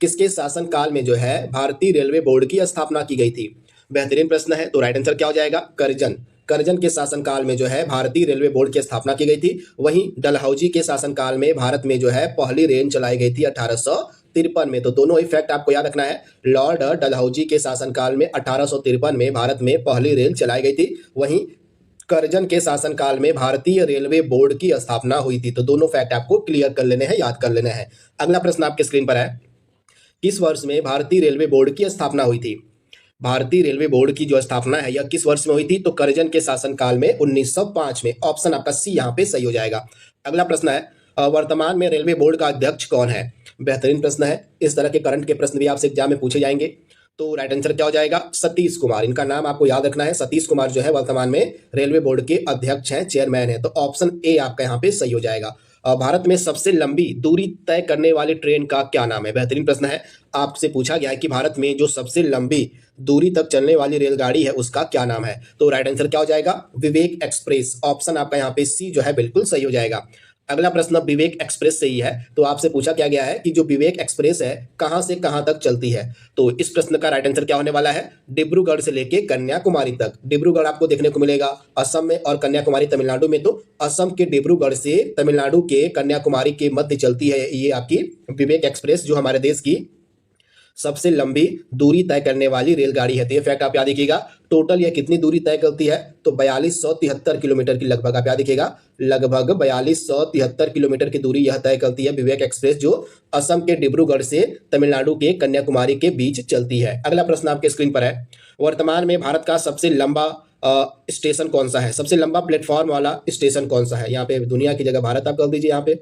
किसके शासन काल में जो है भारतीय रेलवे बोर्ड की स्थापना की गई थी? बेहतरीन प्रश्न है। तो राइट आंसर क्या हो जाएगा? करजन। करजन के शासनकाल में जो है भारतीय रेलवे बोर्ड की स्थापना की गई थी। वहीं डलहौजी के शासनकाल में भारत में जो है पहली रेल चलाई गई थी 1853 में। तो दोनों ही फैक्ट आपको याद रखना है। लॉर्ड डलहौजी के शासनकाल में 1853 में भारत में पहली रेल चलाई गई थी। वहीं करजन के शासनकाल में भारतीय रेलवे बोर्ड की स्थापना हुई थी। तो दोनों फैक्ट आपको क्लियर कर लेने हैं, याद कर लेने हैं। अगला प्रश्न आपके स्क्रीन पर है, किस वर्ष में भारतीय रेलवे बोर्ड की स्थापना हुई थी? भारतीय रेलवे बोर्ड की जो स्थापना है यह किस वर्ष में हुई थी? तो करजन के शासनकाल में 1905 में। ऑप्शन आपका सी यहाँ पे सही हो जाएगा। अगला प्रश्न है, वर्तमान में रेलवे बोर्ड का अध्यक्ष कौन है? बेहतरीन प्रश्न है। इस तरह के करंट के प्रश्न भी आपसे एग्जाम में पूछे जाएंगे। तो राइट आंसर क्या हो जाएगा? सतीश कुमार। इनका नाम आपको याद रखना है। सतीश कुमार जो है वर्तमान में रेलवे बोर्ड के अध्यक्ष हैं, चेयरमैन है। तो ऑप्शन ए आपका यहाँ पे सही हो जाएगा। भारत में सबसे लंबी दूरी तय करने वाली ट्रेन का क्या नाम है? बेहतरीन प्रश्न है। आपसे पूछा गया है कि भारत में जो सबसे लंबी दूरी तक चलने वाली रेलगाड़ी है उसका क्या नाम है? तो राइट आंसर क्या हो जाएगा? विवेक एक्सप्रेस। ऑप्शन आपका यहाँ पे सी जो है बिल्कुल सही हो जाएगा। अगला प्रश्न विवेक एक्सप्रेस से ही है। तो आपसे पूछा क्या गया है कि जो विवेक एक्सप्रेस है कहां से कहां तक चलती है? तो इस प्रश्न का राइट आंसर क्या होने वाला है? डिब्रूगढ़ से लेके कन्याकुमारी तक। डिब्रूगढ़ आपको देखने को मिलेगा असम में और कन्याकुमारी तमिलनाडु में। तो असम के डिब्रूगढ़ से तमिलनाडु के कन्याकुमारी के मध्य चलती है ये आपकी विवेक एक्सप्रेस, जो हमारे देश की सबसे लंबी दूरी तय करने वाली रेलगाड़ी है। तो ये फैक्ट आप याद रखिएगा। टोटल यह कितनी दूरी तय करती है? तो 4273 किलोमीटर की लगभग आप याद रखिएगा। लगभग 4273 किलोमीटर की दूरी यह तय करती है विवेक एक्सप्रेस, जो असम के डिब्रूगढ़ से तमिलनाडु के कन्याकुमारी के बीच चलती है। अगला प्रश्न आपके स्क्रीन पर है, वर्तमान में भारत का सबसे लंबा स्टेशन कौन सा है? सबसे लंबा प्लेटफॉर्म वाला स्टेशन कौन सा है? यहाँ पे दुनिया की जगह भारत आप कर दीजिए यहाँ पे।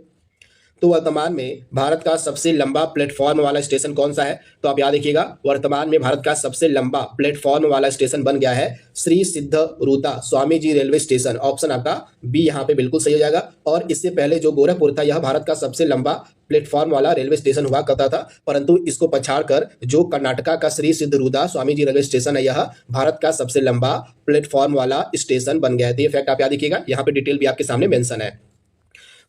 तो वर्तमान में भारत का सबसे लंबा प्लेटफॉर्म वाला स्टेशन कौन सा है? तो आप याद रखिएगा, वर्तमान में भारत का सबसे लंबा प्लेटफॉर्म वाला स्टेशन बन गया है श्री सिद्ध रूता Swami ji railway station. Option आपका बी यहाँ पे बिल्कुल सही हो जाएगा। और इससे पहले जो गोरखपुर था यह भारत का सबसे लंबा प्लेटफॉर्म वाला रेलवे स्टेशन हुआ करता था, परंतु इसको पछाड़कर जो कर्नाटका का श्री सिद्ध रूदा स्वामी जी रेलवे स्टेशन है यह भारत का सबसे लंबा प्लेटफॉर्म वाला स्टेशन बन गया है। तो ये फैक्ट आप याद रखिएगा। यहाँ पे डिटेल भी आपके सामने मेंशन है।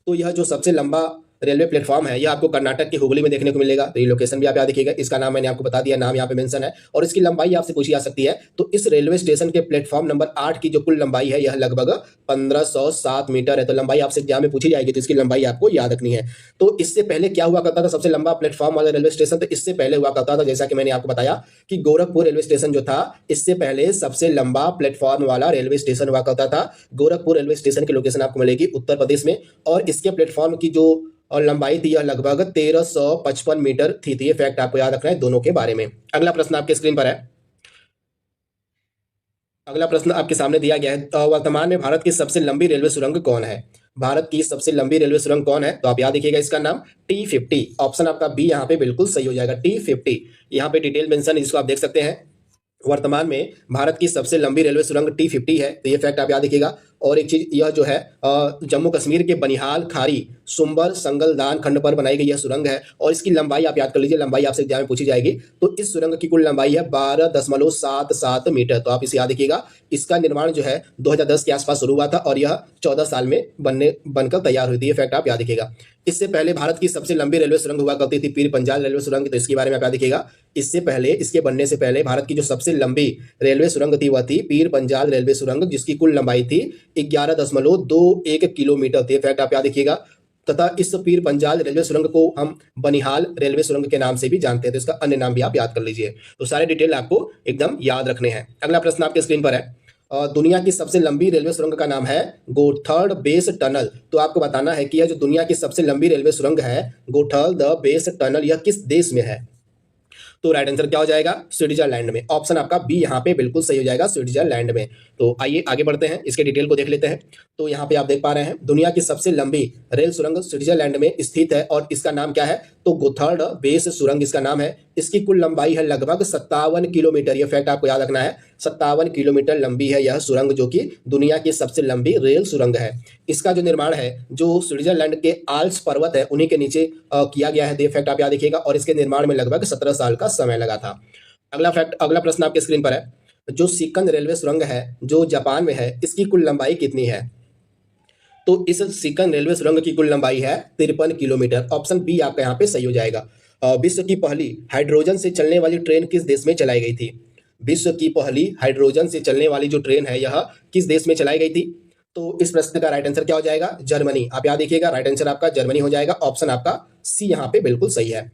तो यह जो सबसे लंबा रेलवे प्लेटफॉर्म है यह आपको कर्नाटक के हुबली में देखने को मिलेगा। तो ये लोकेशन भी आप याद रखिएगा। इसका नाम मैंने आपको बता दिया, नाम यहाँ पे मेंशन है। और इसकी लंबाई आपसे पूछी जा सकती है। तो इस रेलवे स्टेशन के प्लेटफॉर्म नंबर 8 की जो कुल लंबाई है यह लगभग 1507 मीटर है। तो लंबाई आपसे एग्जाम में पूछी जाएगी, तो इसकी लंबाई आपको याद रखनी है। तो इससे पहले क्या हुआ करता था सबसे लंबा प्लेटफॉर्म वाला रेलवे स्टेशन? तो इससे पहले हुआ करता था, जैसा कि मैंने आपको बताया, कि गोरखपुर रेलवे स्टेशन जो था इससे पहले सबसे लंबा प्लेटफॉर्म वाला रेलवे स्टेशन हुआ करता था। गोरखपुर रेलवे स्टेशन की लोकेशन आपको मिलेगी उत्तर प्रदेश में। और इसके प्लेटफॉर्म की जो और लंबाई थी यह लगभग 1355 मीटर थी। तो ये फैक्ट आपको याद रखना है दोनों के बारे में। अगला प्रश्न आपके स्क्रीन पर है। अगला प्रश्न आपके सामने दिया गया है, वर्तमान में भारत की सबसे लंबी रेलवे सुरंग कौन है? भारत की सबसे लंबी रेलवे सुरंग कौन है? तो आप याद रखिएगा, इसका नाम T50। ऑप्शन आपका बी यहाँ पे बिल्कुल सही हो जाएगा। T50 यहाँ पे डिटेल मेंशन है जिसको आप देख सकते हैं। वर्तमान में भारत की सबसे लंबी रेलवे सुरंग T50 है। तो ये फैक्ट आप याद रखिएगा। और एक चीज यह जो है जम्मू कश्मीर के बनिहाल खारी सुंबर संगलदान खंड पर बनाई गई यह सुरंग है। और इसकी लंबाई आप याद कर लीजिए, लंबाई आपसे एग्जाम में पूछी जाएगी। तो इस सुरंग की कुल लंबाई है 12.77 मीटर। तो आप इसे याद रखिएगा। इसका निर्माण जो है 2010 के आसपास शुरू हुआ था और यह 14 साल में बनकर तैयार हुई थी। ये फैक्ट आप याद रखिएगा। इससे पहले भारत की सबसे लंबी रेलवे सुरंग हुआ करती थी पीर पंजाल रेलवे सुरंग। तो इसके बारे में आप याद रखिएगा। इससे पहले, इसके बनने से पहले भारत की जो सबसे लंबी रेलवे सुरंग थी वह थी पीर पंजाल रेलवे सुरंग, जिसकी कुल लंबाई थी 11.21 किलोमीटर थी। फैक्ट आप याद रखिएगा। तथा इस पीर पंजाल रेलवे सुरंग को हम बनिहाल रेलवे सुरंग के नाम से भी जानते हैं। तो इसका अन्य नाम भी आप याद कर लीजिए। तो सारे डिटेल आपको एकदम याद रखने हैं। अगला प्रश्न आपके स्क्रीन पर है, दुनिया की सबसे लंबी रेलवे सुरंग का नाम है गोथर्ड बेस टनल। तो आपको बताना है कि यह जो दुनिया की सबसे लंबी रेलवे सुरंग है गोथर्ड बेस टनल, यह किस देश में है? तो राइट आंसर क्या हो जाएगा? स्विट्जरलैंड में। ऑप्शन आपका बी यहाँ पे बिल्कुल सही हो जाएगा, स्विट्जरलैंड में। तो आइए आगे बढ़ते हैं, इसके डिटेल को देख लेते हैं। तो यहाँ पे आप देख पा रहे हैं दुनिया की सबसे लंबी रेल सुरंग स्विट्जरलैंड में स्थित है और इसका नाम क्या है? तो गोथर्ड बेस सुरंग इसका नाम है। इसकी कुल लंबाई है लगभग 57 किलोमीटर। यह फैक्ट आपको याद रखना है। 57 किलोमीटर लंबी है यह सुरंग, जो कि दुनिया की सबसे लंबी रेल सुरंग है। इसका जो निर्माण है जो स्विट्जरलैंड के आल्प्स पर्वत है उन्हीं के नीचे किया गया है। ये फैक्ट आप याद रखिएगा। और इसके निर्माण में लगभग 17 साल का समय लगा था। अगला प्रश्न आपके स्क्रीन पर है, जो सिकंद रेलवे सुरंग है जो जापान में है इसकी कुल लंबाई कितनी है? तो इस सिकंद रेलवे सुरंग की कुल लंबाई है 53 किलोमीटर। ऑप्शन बी आपका यहाँ पे सही हो जाएगा। विश्व की पहली हाइड्रोजन से चलने वाली ट्रेन किस देश में चलाई गई थी? विश्व की पहली हाइड्रोजन से चलने वाली जो ट्रेन है यह किस देश में चलाई गई थी? तो इस प्रश्न का राइट आंसर क्या हो जाएगा? जर्मनी। आप याद देखिएगा, राइट आंसर आपका जर्मनी हो जाएगा। ऑप्शन आपका सी यहाँ पे बिल्कुल सही है।